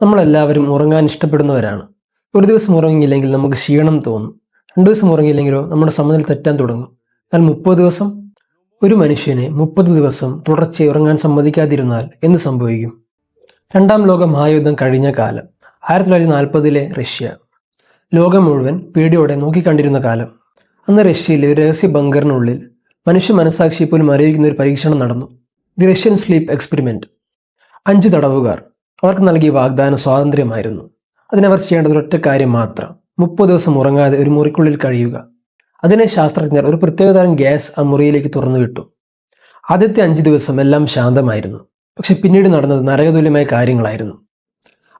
നമ്മളെല്ലാവരും ഉറങ്ങാൻ ഇഷ്ടപ്പെടുന്നവരാണ്. ഒരു ദിവസം ഉറങ്ങിയില്ലെങ്കിൽ നമുക്ക് ക്ഷീണം തോന്നും. 2 ദിവസം ഉറങ്ങിയില്ലെങ്കിലോ നമ്മുടെ സമനില തെറ്റാൻ തുടങ്ങും. എന്നാൽ 30 ദിവസം? ഒരു മനുഷ്യനെ 30 ദിവസം തുടർച്ചയായി ഉറങ്ങാൻ സമ്മതിക്കാതിരുന്നാൽ എന്ത് സംഭവിക്കും? രണ്ടാം ലോക മഹായുദ്ധം കഴിഞ്ഞ കാലം. 1940-ലെ റഷ്യ. ലോകം മുഴുവൻ പേടിയോടെ നോക്കിക്കണ്ടിരുന്ന കാലം. അന്ന് റഷ്യയിലെ ഒരു രഹസ്യ ബങ്കറിനുള്ളിൽ മനുഷ്യ മനസാക്ഷിയെ പോലും അറിയിക്കുന്ന ഒരു പരീക്ഷണം നടന്നു. The Russian sleep experiment. 5 തടവുകാർ. അവർക്ക് നൽകിയ വാഗ്ദാനം സ്വാതന്ത്ര്യമായിരുന്നു. അതിനവർ ചെയ്യേണ്ടത് ഒറ്റ കാര്യം മാത്രം: 30 ദിവസം ഉറങ്ങാതെ ഒരു മുറിക്കുള്ളിൽ കഴിയുക. അതിനെ ശാസ്ത്രജ്ഞർ ഒരു പ്രത്യേകതരം ഗ്യാസ് ആ മുറിയിലേക്ക് തുറന്നുവിട്ടു. ആദ്യത്തെ 5 ദിവസം എല്ലാം ശാന്തമായിരുന്നു. പക്ഷെ പിന്നീട് നടന്നത് നരകതുല്യമായ കാര്യങ്ങളായിരുന്നു.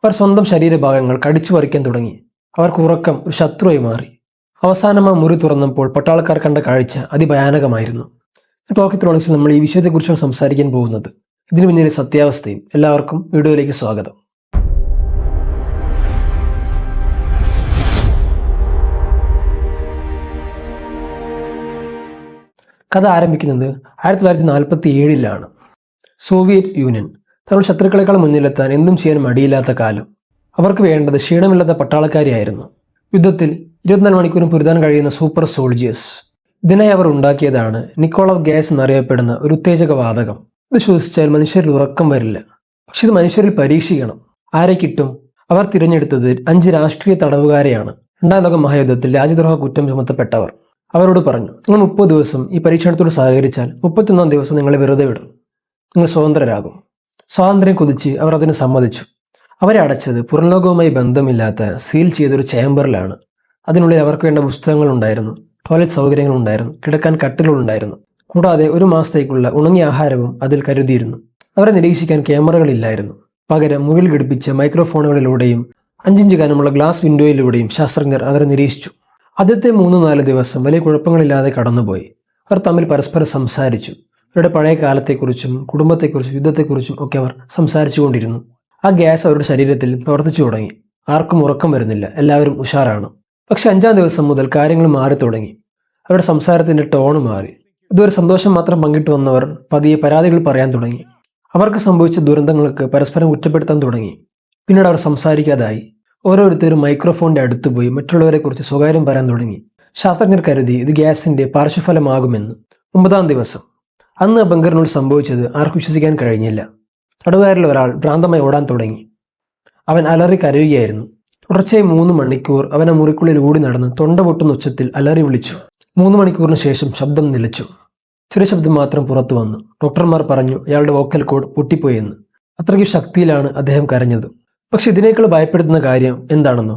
അവർ സ്വന്തം ശരീരഭാഗങ്ങൾ കടിച്ചു പറിക്കാൻ തുടങ്ങി. അവർക്ക് ഉറക്കം ഒരു ശത്രുവായി മാറി. അവസാനം ആ മുറി തുറന്നപ്പോൾ പട്ടാളക്കാർ കണ്ട കാഴ്ച അതിഭയാനകമായിരുന്നു. ടോക്കി ത്രോണിക്സിൽ നമ്മൾ ഈ വിഷയത്തെക്കുറിച്ചാണ് സംസാരിക്കാൻ പോകുന്നത്. ഇതിനു പിന്നിലെ സത്യാവസ്ഥയും. എല്ലാവർക്കും വീഡിയോയിലേക്ക് സ്വാഗതം. കഥ ആരംഭിക്കുന്നത് 1947-ലാണ്. സോവിയറ്റ് യൂണിയൻ തങ്ങളുടെ ശത്രുക്കളെക്കാൾ മുന്നിലെത്താൻ എന്തും ചെയ്യാൻ മടിയില്ലാത്ത കാലം. അവർക്ക് വേണ്ടത് ക്ഷീണമില്ലാത്ത പട്ടാളക്കാരെയായിരുന്നു. യുദ്ധത്തിൽ 24 മണിക്കൂറും പൊരുതാൻ കഴിയുന്ന സൂപ്പർ സോൾജിയേഴ്സ്. ഇതിനായി അവർ ഉണ്ടാക്കിയതാണ് നിക്കോളവ് ഗ്യാസ് എന്നറിയപ്പെടുന്ന ഒരു ഉത്തേജക വാതകം. ഇത് ശ്വസിച്ചാൽ മനുഷ്യരിൽ ഉറക്കം വരില്ല. പക്ഷെ ഇത് മനുഷ്യരിൽ പരീക്ഷിക്കണം. ആരെ കിട്ടും? അവർ തിരഞ്ഞെടുത്തത് 5 രാഷ്ട്രീയ തടവുകാരെയാണ്. രണ്ടാം ലോക മഹായുദ്ധത്തിൽ രാജ്യദ്രോഹ കുറ്റം ചുമത്തപ്പെട്ടവർ. അവരോട് പറഞ്ഞു, നിങ്ങൾ 30 ദിവസം ഈ പരീക്ഷണത്തോട് സഹകരിച്ചാൽ 31-ാം ദിവസം നിങ്ങളെ വെറുതെ വിടും. നിങ്ങൾ സ്വതന്ത്രരാകും. സ്വാതന്ത്ര്യം കൊതിച്ച് അവർ അതിന് സമ്മതിച്ചു. അവരെ അടച്ചത് പുറംലോകവുമായി ബന്ധമില്ലാത്ത സീൽ ചെയ്തൊരു ചേംബറിലാണ്. അതിനുള്ളിൽ അവർക്ക് വേണ്ട പുസ്തകങ്ങളുണ്ടായിരുന്നു, ടോയ്ലറ്റ് സൗകര്യങ്ങളുണ്ടായിരുന്നു, കിടക്കാൻ കട്ടിലുകളുണ്ടായിരുന്നു. കൂടാതെ 1 മാസത്തേക്കുള്ള ഉണങ്ങിയ ആഹാരവും അതിൽ കരുതിയിരുന്നു. അവരെ നിരീക്ഷിക്കാൻ ക്യാമറകളില്ലായിരുന്നു. പകരം മുറിയിൽ ഘടിപ്പിച്ച മൈക്രോഫോണുകളിലൂടെയും 5 ഇഞ്ച് കനമുള്ള ഗ്ലാസ് വിൻഡോയിലൂടെയും ശാസ്ത്രജ്ഞർ അവരെ നിരീക്ഷിച്ചു. ആദ്യത്തെ 3-4 ദിവസം വലിയ കുഴപ്പങ്ങളില്ലാതെ കടന്നുപോയി. അവർ തമ്മിൽ പരസ്പരം സംസാരിച്ചു. അവരുടെ പഴയ കാലത്തെക്കുറിച്ചും കുടുംബത്തെക്കുറിച്ചും യുദ്ധത്തെക്കുറിച്ചും ഒക്കെ അവർ സംസാരിച്ചു കൊണ്ടിരുന്നു. ആ ഗ്യാസ് അവരുടെ ശരീരത്തിൽ പ്രവർത്തിച്ചു തുടങ്ങി. ആർക്കും ഉറക്കം വരുന്നില്ല. എല്ലാവരും ഉഷാറാണ്. പക്ഷെ 5-ാം ദിവസം മുതൽ കാര്യങ്ങൾ മാറി തുടങ്ങി. അവരുടെ സംസാരത്തിന്റെ ടോൺ മാറി. ഇതുവരെ സന്തോഷം മാത്രം പങ്കിട്ടു വന്നവർ പതിയെ പരാതികൾ പറയാൻ തുടങ്ങി. അവർക്ക് സംഭവിച്ച ദുരന്തങ്ങൾക്ക് പരസ്പരം കുറ്റപ്പെടുത്താൻ തുടങ്ങി. പിന്നീട് അവർ സംസാരിക്കാതായി. ഓരോരുത്തരും മൈക്രോഫോണിന്റെ അടുത്ത് പോയി മറ്റുള്ളവരെ കുറിച്ച് സ്വകാര്യം പറയാൻ തുടങ്ങി. ശാസ്ത്രജ്ഞർ കരുതി ഇത് ഗ്യാസിന്റെ പാർശ്വഫലമാകുമെന്ന്. 9-ാം ദിവസം. അന്ന് ബങ്കറിനുള്ളിൽ സംഭവിച്ചത് ആർക്കും വിശ്വസിക്കാൻ കഴിഞ്ഞില്ല. തടവുകാരിൽ ഒരാൾ ഭ്രാന്തമായി ഓടാൻ തുടങ്ങി. അവൻ അലറി കരയുകയായിരുന്നു. തുടർച്ചയായി 3 മണിക്കൂർ അവൻ ആ മുറിക്കുള്ളിൽ ഓടി നടന്ന് തൊണ്ട പൊട്ടുന്ന ഉച്ചത്തിൽ അലറി വിളിച്ചു. 3 മണിക്കൂറിന് ശേഷം ശബ്ദം നിലച്ചു. ചെറിയ ശബ്ദം മാത്രം പുറത്തു വന്നു. ഡോക്ടർമാർ പറഞ്ഞു അയാളുടെ വോക്കൽ കോഡ് പൊട്ടിപ്പോയെന്ന്. അത്രയ്ക്ക് ശക്തിയിലാണ് അദ്ദേഹം കരഞ്ഞത്. പക്ഷെ ഇതിനേക്കാൾ ഭയപ്പെടുത്തുന്ന കാര്യം എന്താണെന്നോ?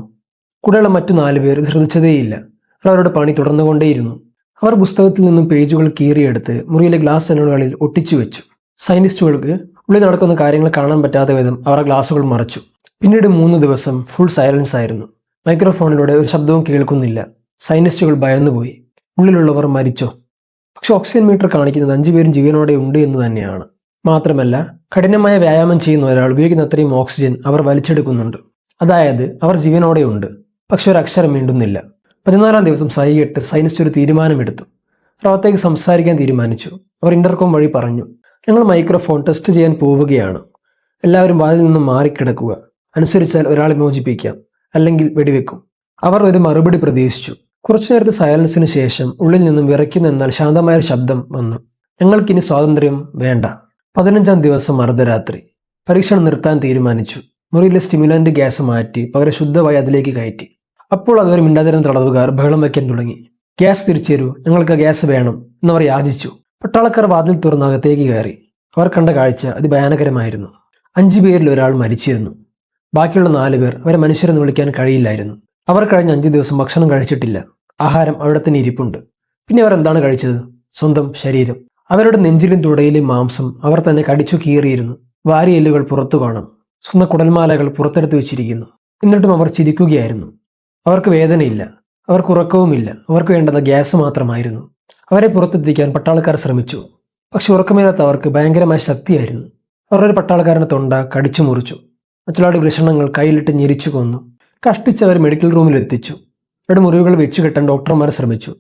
കൂടെയുള്ള മറ്റു 4 പേർ ഇത് ശ്രദ്ധിച്ചതേയില്ല. അവർ അവരുടെ പണി തുടർന്നുകൊണ്ടേയിരുന്നു. അവർ പുസ്തകത്തിൽ നിന്നും പേജുകൾ കീറിയെടുത്ത് മുറിയിലെ ഗ്ലാസ് ജനലുകളിൽ ഒട്ടിച്ചു വെച്ചു. സയന്റിസ്റ്റുകൾക്ക് ഉള്ളിൽ നടക്കുന്ന കാര്യങ്ങൾ കാണാൻ പറ്റാത്ത വിധം അവർ ഗ്ലാസുകൾ മറച്ചു. പിന്നീട് 3 ദിവസം ഫുൾ സൈലൻസ് ആയിരുന്നു. മൈക്രോഫോണിലൂടെ ഒരു ശബ്ദവും കേൾക്കുന്നില്ല. സയന്റിസ്റ്റുകൾ ഭയന്നുപോയി. ഉള്ളിലുള്ളവർ മരിച്ചോ? പക്ഷെ ഓക്സിജൻ മീറ്റർ കാണിക്കുന്നത് 5 പേരും ജീവനോടെ ഉണ്ട് എന്ന് തന്നെയാണ്. മാത്രമല്ല, കഠിനമായ വ്യായാമം ചെയ്യുന്ന ഒരാൾ ഉപയോഗിക്കുന്ന അത്രയും ഓക്സിജൻ അവർ വലിച്ചെടുക്കുന്നുണ്ട്. അതായത് അവർ ജീവനോടെ ഉണ്ട്. പക്ഷെ ഒരു അക്ഷരം മിണ്ടുന്നില്ല. 14-ാം ദിവസം സഹികെട്ട് സയനിസ്റ്റ് ഒരു തീരുമാനമെടുത്തു. അവർ സംസാരിക്കാൻ തീരുമാനിച്ചു. അവർ ഇന്റർകോം വഴി പറഞ്ഞു, ഞങ്ങൾ മൈക്രോഫോൺ ടെസ്റ്റ് ചെയ്യാൻ പോവുകയാണ്. എല്ലാവരും വാതിൽ നിന്നും മാറിക്കിടക്കുക. അനുസരിച്ചാൽ ഒരാളെ മോചിപ്പിക്കാം, അല്ലെങ്കിൽ വെടിവെക്കും. അവർ ഒരു മറുപടി പ്രതീക്ഷിച്ചു. കുറച്ചു നേരത്തെ സൈലൻസിന് ശേഷം ഉള്ളിൽ നിന്നും വിറയ്ക്കുന്ന എന്നാൽ ശാന്തമായ ഒരു ശബ്ദം വന്നു. ഞങ്ങൾക്കിനി സ്വാതന്ത്ര്യം വേണ്ട. 15-ാം ദിവസം അർദ്ധരാത്രി. പരീക്ഷണം നിർത്താൻ തീരുമാനിച്ചു. മുറിയിലെ സ്റ്റിമുലന്റ് ഗ്യാസ് മാറ്റി പകരം ശുദ്ധമായി അതിലേക്ക് കയറ്റി. അപ്പോൾ അതുവരെ മിണ്ടാതിരുന്ന തടവുകാർ ബഹളം വയ്ക്കാൻ തുടങ്ങി. ഗ്യാസ് തിരിച്ചു തരൂ, ഞങ്ങൾക്ക് ഗ്യാസ് വേണം എന്നവർ യാചിച്ചു. പട്ടാളക്കാർ വാതിൽ തുറന്ന് അകത്തേക്ക് കയറി. അവർ കണ്ട കാഴ്ച അതിഭയാനകരമായിരുന്നു. 5 പേരിൽ ഒരാൾ മരിച്ചിരുന്നു. ബാക്കിയുള്ള 4 പേർ അവരെ മനുഷ്യരെന്ന് വിളിക്കാൻ കഴിയില്ലായിരുന്നു. അവർ കഴിഞ്ഞ 5 ദിവസം ഭക്ഷണം കഴിച്ചിട്ടില്ല. ആഹാരം അവിടെ തന്നെ ഇരിപ്പുണ്ട്. പിന്നെ അവർ എന്താണ് കഴിച്ചത്? സ്വന്തം ശരീരം. അവരുടെ നെഞ്ചിലും തുടയിലും മാംസം അവർ തന്നെ കടിച്ചു കീറിയിരുന്നു. വാരിയെല്ലുകൾ പുറത്തു കാണാം. സ്വന്തം കുടൽമാലകൾ പുറത്തെടുത്ത് വെച്ചിരിക്കുന്നു. എന്നിട്ടും അവർ ചിരിക്കുകയായിരുന്നു. അവർക്ക് വേദനയില്ല, അവർക്ക് ഉറക്കവുമില്ല. അവർക്ക് വേണ്ടത് ഗ്യാസ് മാത്രമായിരുന്നു. അവരെ പുറത്തെത്തിക്കാൻ പട്ടാളക്കാർ ശ്രമിച്ചു. പക്ഷെ ഉറക്കമില്ലാത്ത അവർക്ക് ഭയങ്കരമായ ശക്തിയായിരുന്നു. അവർ ഒരു പട്ടാളക്കാരൻ്റെ തൊണ്ട കടിച്ചു മുറിച്ചു. മറ്റുള്ളവരുടെ വൃഷണങ്ങൾ കയ്യിലിട്ട് ഞെരിച്ചു കൊന്നു. കഷ്ടിച്ച് അവർ മെഡിക്കൽ റൂമിൽ എത്തിച്ചു. അവരുടെ മുറിവുകൾ വെച്ചു കെട്ടാൻ ഡോക്ടർമാർ ശ്രമിച്ചു.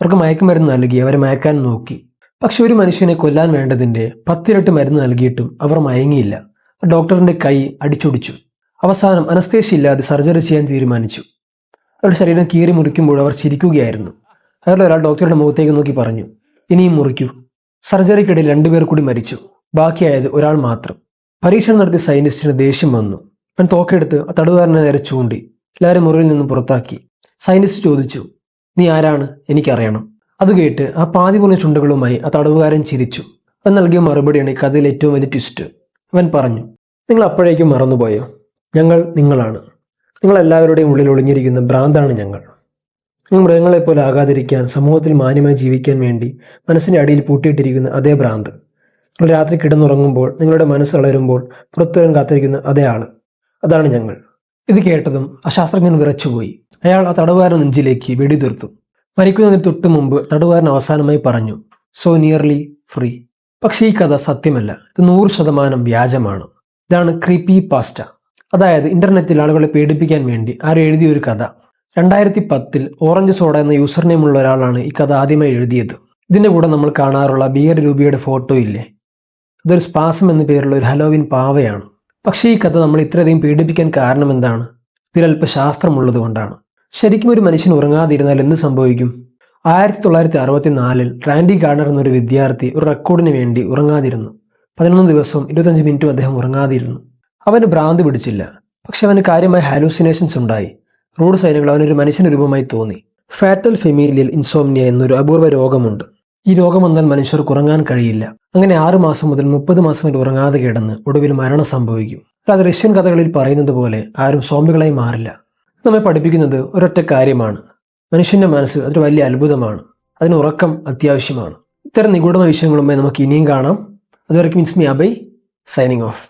അവർക്ക് മയക്കുമരുന്ന് നൽകി അവരെ മയക്കാൻ നോക്കി. പക്ഷെ ഒരു മനുഷ്യനെ കൊല്ലാൻ വേണ്ടതിൻ്റെ 10 ഇരട്ടി മരുന്ന് നൽകിയിട്ടും അവർ മയങ്ങിയില്ല. ഡോക്ടറിന്റെ കൈ അടിച്ചൊടിച്ചു. അവസാനം അനസ്തേഷ്യ ഇല്ലാതെ സർജറി ചെയ്യാൻ തീരുമാനിച്ചു. അവരുടെ ശരീരം കീറി മുറിക്കുമ്പോൾ അവർ ചിരിക്കുകയായിരുന്നു. അതിലൊരാൾ ഡോക്ടറുടെ മുഖത്തേക്ക് നോക്കി പറഞ്ഞു, ഇനിയും മുറിക്കൂ. സർജറിക്കിടയിൽ 2 പേർ കൂടി മരിച്ചു. ബാക്കിയായത് ഒരാൾ മാത്രം. പരീക്ഷണം നടത്തിയ സയന്റിസ്റ്റിന് ദേഷ്യം വന്നു. അവൻ തോക്കെടുത്ത് ആ തടവുകാരനെ നേരെ ചൂണ്ടി എല്ലാവരും മുറിയിൽ നിന്നും പുറത്താക്കി. സയന്റിസ്റ്റ് ചോദിച്ചു, നീ ആരാണ്? എനിക്കറിയണം. അത് കേട്ട് ആ പാതി പൊളിഞ്ഞ ചുണ്ടുകളുമായി ആ തടവുകാരൻ ചിരിച്ചു. അവൻ നൽകിയ മറുപടിയാണ് ഈ കഥയിൽ ഏറ്റവും വലിയ ട്വിസ്റ്റ്. അവൻ പറഞ്ഞു, നിങ്ങൾ അപ്പോഴേക്കും മറന്നുപോയോ? ഞങ്ങൾ നിങ്ങളാണ്. നിങ്ങളെല്ലാവരുടെയും ഉള്ളിൽ ഒളിഞ്ഞിരിക്കുന്ന ഭ്രാന്താണ് ഞങ്ങൾ. നിങ്ങൾ മൃഗങ്ങളെപ്പോലെ ആകാതിരിക്കാൻ, സമൂഹത്തിൽ മാന്യമായി ജീവിക്കാൻ വേണ്ടി മനസ്സിൻ്റെ അടിയിൽ പൂട്ടിയിട്ടിരിക്കുന്ന അതേ ഭ്രാന്ത്. നിങ്ങൾ രാത്രി കിടന്നുറങ്ങുമ്പോൾ നിങ്ങളുടെ മനസ്സ് വളരുമ്പോൾ പുറത്തുവരാൻ കാത്തിരിക്കുന്ന അതേ ആള്. അതാണ് ഞങ്ങൾ. ഇത് കേട്ടതും ആ ശാസ്ത്രജ്ഞൻ വിറച്ചുപോയി. അയാൾ ആ തടവുകാരൻ നെഞ്ചിലേക്ക് വെടിതീർത്തു. മരിക്കുന്നതിന് തൊട്ടു മുമ്പ് തടവുകാരൻ അവസാനമായി പറഞ്ഞു, സോ നിയർലി ഫ്രീ. പക്ഷേ ഈ കഥ സത്യമല്ല. ഇത് 100% വ്യാജമാണ്. ഇതാണ് ക്രീപ്പി പാസ്റ്റ. അതായത് ഇന്റർനെറ്റിൽ ആളുകളെ പേടിപ്പിക്കാൻ വേണ്ടി ആരും എഴുതിയ ഒരു കഥ. 2010 ഓറഞ്ച് സോഡ എന്ന യൂസർ നെയിമുള്ള ഒരാളാണ് ഈ കഥ ആദ്യമായി എഴുതിയത്. ഇതിന്റെ കൂടെ നമ്മൾ കാണാറുള്ള ബിയർ രൂപയുടെ ഫോട്ടോ ഇല്ലേ, അതൊരു സ്പാസം എന്ന പേരുള്ള ഒരു ഹലോവിൻ പാവയാണ്. പക്ഷേ ഈ കഥ നമ്മൾ ഇത്രയധികം പേടിപ്പിക്കാൻ കാരണം എന്താണ്? ഇതിലൽപ്പ ശാസ്ത്രമുള്ളത് കൊണ്ടാണ്. ശരിക്കും ഒരു മനുഷ്യൻ ഉറങ്ങാതിരുന്നാൽ എന്ത് സംഭവിക്കും? 1964 റാൻഡി ഗാർണർ എന്നൊരു വിദ്യാർത്ഥി ഒരു റെക്കോർഡിന് വേണ്ടി ഉറങ്ങാതിരുന്നു. 11 ദിവസവും 25 മിനിറ്റും അദ്ദേഹം ഉറങ്ങാതിരുന്നു. അവന് ഭ്രാന്ത് പിടിച്ചില്ല. പക്ഷെ അവന് കാര്യമായ ഹാലൂസിനേഷൻസ് ഉണ്ടായി. റോഡ് സൈനുകൾ അവനൊരു മനുഷ്യന്റെ രൂപമായി തോന്നി. ഫാറ്റൽ ഫെമീലിയൽ ഇൻസോംനിയ എന്നൊരു അപൂർവ രോഗമുണ്ട്. ഈ രോഗം വന്നാൽ മനുഷ്യർക്ക് ഉറങ്ങാൻ കഴിയില്ല. അങ്ങനെ 6 മാസം മുതൽ 30 മാസം വരെ ഉറങ്ങാതെ കിടന്ന് ഒടുവിൽ മരണം സംഭവിക്കും. അത് റഷ്യൻ കഥകളിൽ പറയുന്നത് പോലെ ആരും സോംബികളായി മാറില്ല. നമ്മെ പഠിപ്പിക്കുന്നത് ഒരൊറ്റ കാര്യമാണ്, മനുഷ്യന്റെ മനസ്സ് അതൊരു വലിയ അത്ഭുതമാണ്. അതിന് ഉറക്കം അത്യാവശ്യമാണ്. ഇത്തരം നിഗൂഢമായ വിഷയങ്ങളുമായി നമുക്ക് ഇനിയും കാണാം. അതുവരെയ്ക്കും it's me Abhay, signing of.